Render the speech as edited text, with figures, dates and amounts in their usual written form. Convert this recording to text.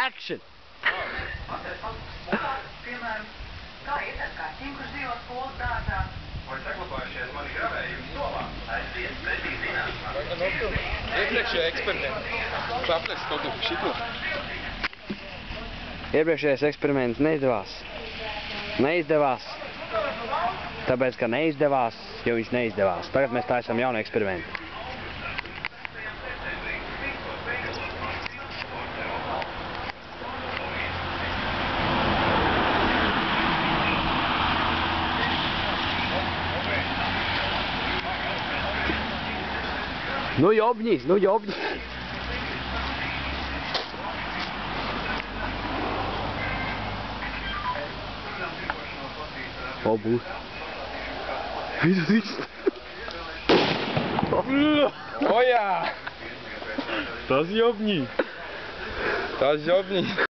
Action! Piemēram, kā iet ar kaķiem, kurš dzīvo skolas dārzā? Vai saglabājušies mani gravējumi solā? Aiziet pretī zinātnē. Iepriekšējā eksperimenta. Sapnis kaut ko šito. Iepriekšējais eksperiments neizdevās. Neizdevās. Tāpēc, ka neizdevās, jo viņš neizdevās. Tagad mēs taisām jaunu eksperimentu. Nu jobņi, nu jobņi. O, būs. O jā! Tas jobņi. Tas jobņi.